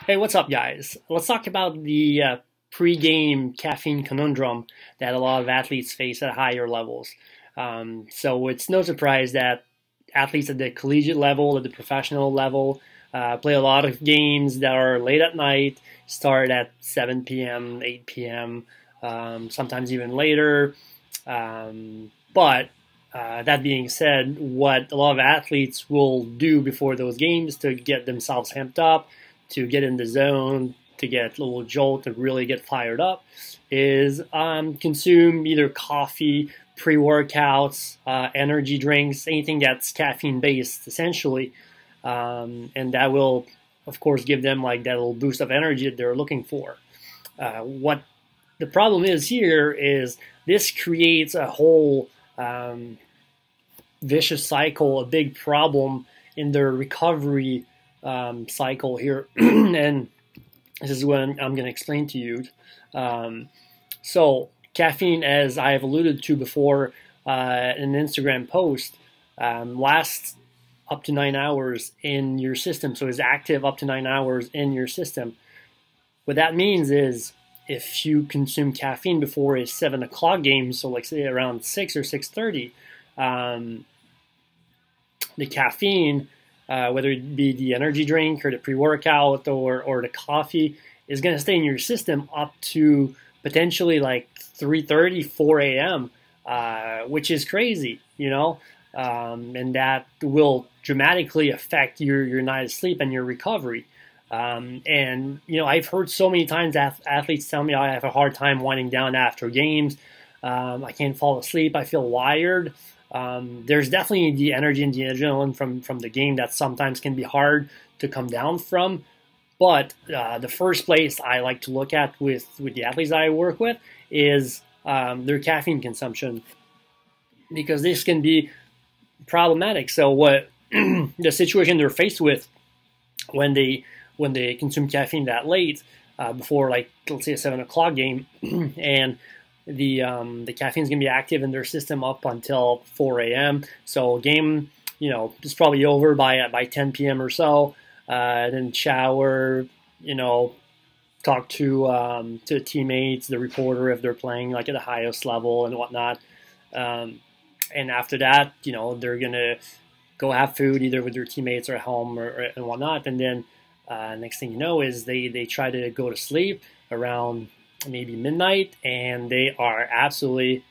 Hey, what's up, guys? Let's talk about the pre-game caffeine conundrum that a lot of athletes face at higher levels. So it's no surprise that athletes at the collegiate level, at the professional level, play a lot of games that are late at night, start at 7 p.m., 8 p.m., sometimes even later. But that being said, what a lot of athletes will do before those games to get themselves amped up, to get in the zone, to get a little jolt, to really get fired up, is consume either coffee, pre-workouts, energy drinks, anything that's caffeine-based, essentially, and that will, of course, give them like that little boost of energy that they're looking for. What the problem is here is this creates a whole vicious cycle, a big problem in their recovery cycle here. And this is what I'm going to explain to you. So caffeine, as I have alluded to before in an Instagram post, lasts up to 9 hours in your system. So is active up to 9 hours in your system. What that means is if you consume caffeine before a 7 o'clock game, so like say around 6 or 6:30, the caffeine, whether it be the energy drink or the pre-workout or the coffee, is going to stay in your system up to potentially like 3:30, 4 a.m., which is crazy, you know, and that will dramatically affect your night of sleep and your recovery. And, you know, I've heard so many times athletes tell me I have a hard time winding down after games. I can't fall asleep. I feel wired. There's definitely the energy and the adrenaline from the game that sometimes can be hard to come down from. But the first place I like to look at with the athletes I work with is their caffeine consumption, because this can be problematic. So what the situation they're faced with when they consume caffeine that late, before, like, let's say a 7 o'clock game, and the caffeine is going to be active in their system up until 4 a.m. So game, you know, is probably over by 10 p.m. or so. Then shower, you know, talk to teammates, the reporter if they're playing like at the highest level and whatnot. And after that, you know, they're gonna go have food either with their teammates or at home and whatnot. And then next thing you know is they try to go to sleep around maybe midnight, and they are absolutely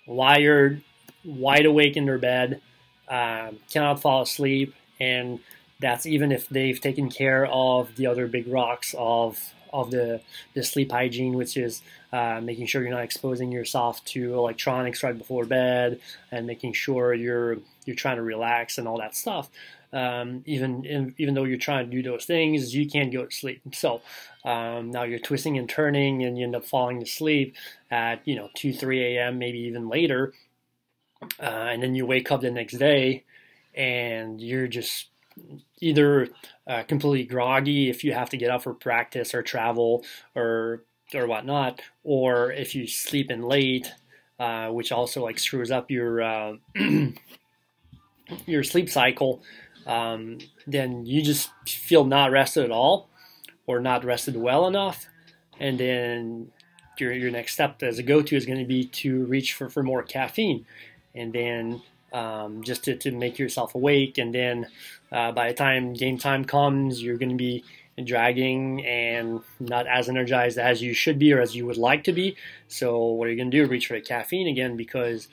wired, wide awake in their bed, cannot fall asleep, and that's even if they've taken care of the other big rocks of the sleep hygiene, which is making sure you're not exposing yourself to electronics right before bed, and making sure you're trying to relax and all that stuff. Even though you're trying to do those things, you can't go to sleep. So now you're twisting and turning, and you end up falling asleep at 2, 3 a.m., maybe even later, and then you wake up the next day, and you're just either completely groggy if you have to get up for practice or travel or whatnot, or if you sleep in late, which also like screws up your your sleep cycle. Then you just feel not rested at all, or not rested well enough, and then your next step as a go-to is going to be to reach for more caffeine, and then just to make yourself awake, and then by the time game time comes, you're going to be dragging and not as energized as you should be or as you would like to be. So what are you going to do? Reach for the caffeine again, because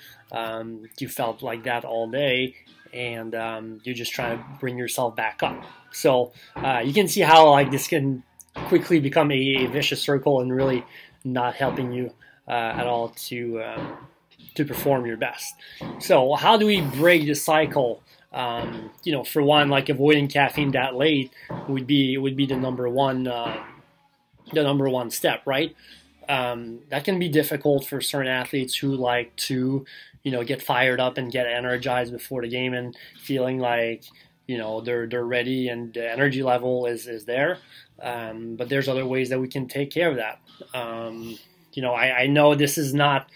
you felt like that all day, and you're just trying to bring yourself back up. So you can see how like this can quickly become a vicious circle and really not helping you at all to perform your best. So how do we break the cycle? For one, like avoiding caffeine that late would be the number one step, right? That can be difficult for certain athletes who like to, get fired up and get energized before the game and feeling like, they're ready and the energy level is there. But there's other ways that we can take care of that. I know this is not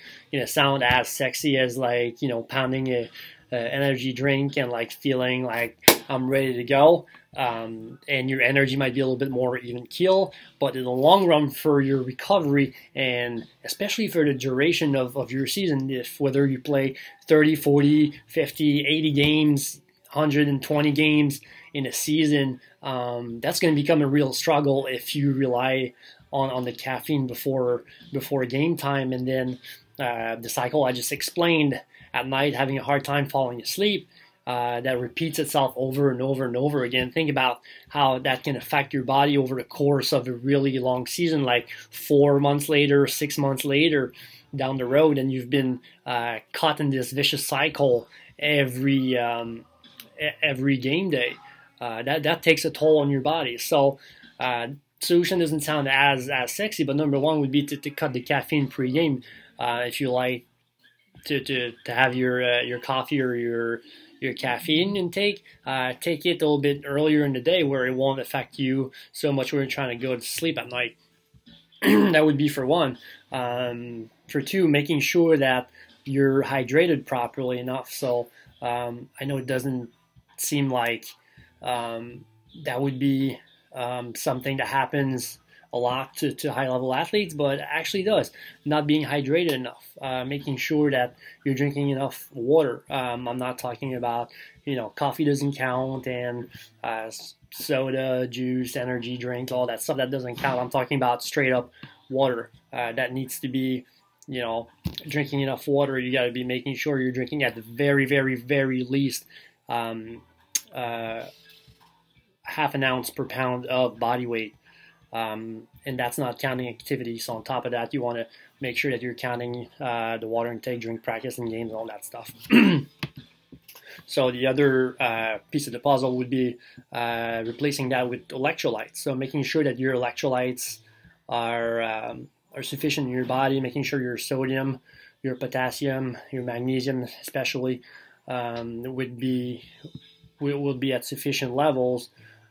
sound as sexy as like pounding a energy drink and like feeling like I'm ready to go. and your energy might be a little bit more even keel. But in the long run, for your recovery, and especially for the duration of your season, if whether you play 30, 40, 50, 80 games, 120 games in a season, that's going to become a real struggle if you rely on the caffeine before game time. And then the cycle I just explained at night, having a hard time falling asleep, that repeats itself over and over and over again. Think about how that can affect your body over the course of a really long season, like 4 months later, 6 months later down the road, and you've been caught in this vicious cycle every game day. That takes a toll on your body. So solution doesn't sound as sexy, but number one would be to cut the caffeine pre-game. If you like to have your coffee or your caffeine intake, take it a little bit earlier in the day where it won't affect you so much when you're trying to go to sleep at night. That would be for one. For two, making sure that you're hydrated properly enough. So I know it doesn't seem like that would be something that happens a lot to high-level athletes, but it actually does. Not being hydrated enough, making sure that you're drinking enough water. I'm not talking about, coffee doesn't count, and soda, juice, energy drink, all that stuff, that doesn't count. I'm talking about straight up water. That needs to be, drinking enough water. You got to be making sure you're drinking at the very, very, very least half an ounce per pound of body weight. And that's not counting activity. So on top of that, you want to make sure that you're counting the water intake during practice and games and all that stuff. So the other piece of the puzzle would be replacing that with electrolytes. So making sure that your electrolytes are sufficient in your body, making sure your sodium, your potassium, your magnesium especially will be at sufficient levels,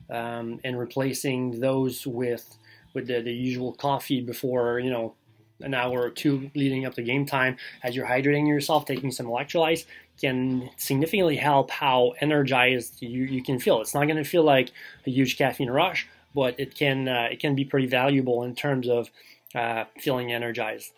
and replacing those with the usual coffee before, an hour or two leading up to game time. As you're hydrating yourself, taking some electrolytes can significantly help how energized you can feel. It's not going to feel like a huge caffeine rush, but it can be pretty valuable in terms of feeling energized.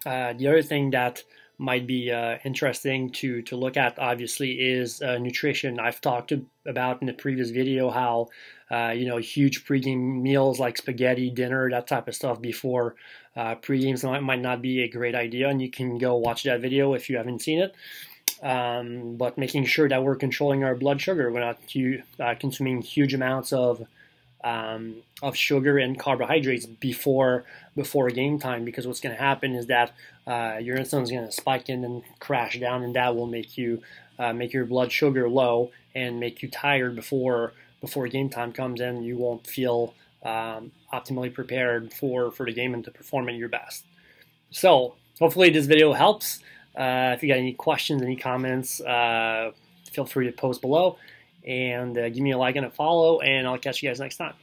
The other thing that might be interesting to look at, obviously, is nutrition. I've talked about in the previous video how huge pregame meals like spaghetti, dinner, that type of stuff before pregames might not be a great idea, and you can go watch that video if you haven't seen it. But making sure that we're controlling our blood sugar, we're not consuming huge amounts of sugar and carbohydrates before game time, because what's going to happen is that your insulin is going to spike in and crash down, and that will make you make your blood sugar low and make you tired before game time comes in. You won't feel optimally prepared for the game and to perform at your best. So hopefully this video helps. If you got any questions, any comments, feel free to post below, and give me a like and a follow, and I'll catch you guys next time.